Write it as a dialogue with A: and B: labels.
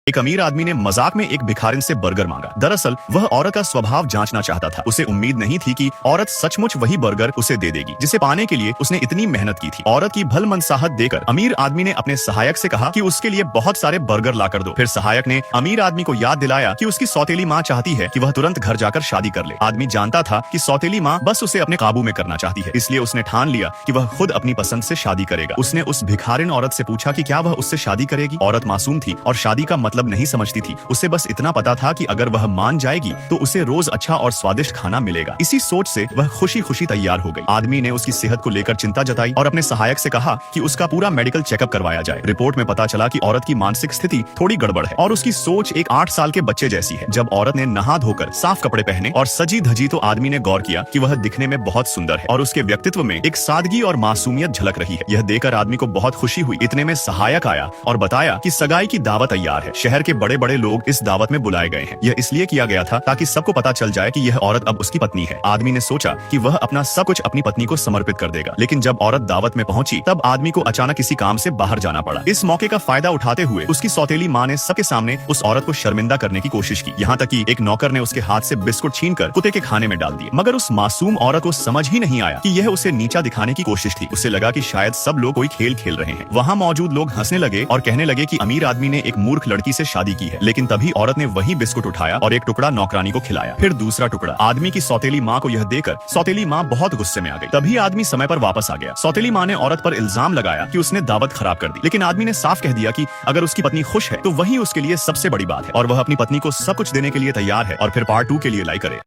A: एक अमीर आदमी ने मजाक में एक भिखारिन से बर्गर मांगा। दरअसल वह औरत का स्वभाव जांचना चाहता था। उसे उम्मीद नहीं थी कि औरत सचमुच वही बर्गर उसे दे देगी जिसे पाने के लिए उसने इतनी मेहनत की थी। औरत की भलमनसाहत देकर अमीर आदमी ने अपने सहायक से कहा कि उसके लिए बहुत सारे बर्गर ला कर दो। फिर सहायक ने अमीर आदमी को याद दिलाया कि उसकी सौतेली माँ चाहती है कि वह तुरंत घर जाकर शादी कर ले। आदमी जानता था कि सौतेली माँ बस उसे अपने काबू में करना चाहती है, इसलिए उसने ठान लिया कि वह खुद अपनी पसंद से शादी करेगा। उसने उस भिखारिन औरत से पूछा कि क्या वह उससे शादी करेगी। औरत मासूम थी और शादी का मतलब नहीं समझती थी। उसे बस इतना पता था कि अगर वह मान जाएगी तो उसे रोज अच्छा और स्वादिष्ट खाना मिलेगा। इसी सोच से वह खुशी खुशी तैयार हो गई। आदमी ने उसकी सेहत को लेकर चिंता जताई और अपने सहायक से कहा कि उसका पूरा मेडिकल चेकअप करवाया जाए। रिपोर्ट में पता चला कि औरत की मानसिक स्थिति थोड़ी गड़बड़ है और उसकी सोच एक 8 साल के बच्चे जैसी है। जब औरत ने नहा धोकर साफ कपड़े पहने और सजी धजी तो आदमी ने गौर किया कि वह दिखने में बहुत सुंदर है और उसके व्यक्तित्व में एक सादगी और मासूमियत झलक रही है। यह देखकर आदमी को बहुत खुशी हुई। इतने में सहायक आया और बताया कि सगाई की दावत तैयार है। शहर के बड़े बड़े लोग इस दावत में बुलाए गए हैं। यह इसलिए किया गया था ताकि सबको पता चल जाए कि यह औरत अब उसकी पत्नी है। आदमी ने सोचा कि वह अपना सब कुछ अपनी पत्नी को समर्पित कर देगा, लेकिन जब औरत दावत में पहुंची तब आदमी को अचानक किसी काम से बाहर जाना पड़ा। इस मौके का फायदा उठाते हुए उसकी सौतेली माँ ने सबके सामने उस औरत को शर्मिंदा करने की कोशिश की। यहाँ तक कि एक नौकर ने उसके हाथ से बिस्कुट छीनकर कुत्ते के खाने में डाल दिए। मगर उस मासूम औरत को समझ ही नहीं आया कि यह उसे नीचा दिखाने की कोशिश थी। उसे लगा कि शायद सब लोग कोई खेल खेल रहे हैं। वहाँ मौजूद लोग हंसने लगे और कहने लगे कि अमीर आदमी ने एक मूर्ख लड़की से शादी की है। लेकिन तभी औरत ने वही बिस्कुट उठाया और एक टुकड़ा नौकरानी को खिलाया, फिर दूसरा टुकड़ा। आदमी की सौतेली माँ को यह देकर सौतेली माँ बहुत गुस्से में आ गई। तभी आदमी समय पर वापस आ गया। सौतेली माँ ने औरत पर इल्जाम लगाया कि उसने दावत खराब कर दी, लेकिन आदमी ने साफ कह दिया कि अगर उसकी पत्नी खुश है तो वही उसके लिए सबसे बड़ी बात है और वह अपनी पत्नी को सब कुछ देने के लिए तैयार है। और फिर पार्ट 2 के लिए लाइक करें।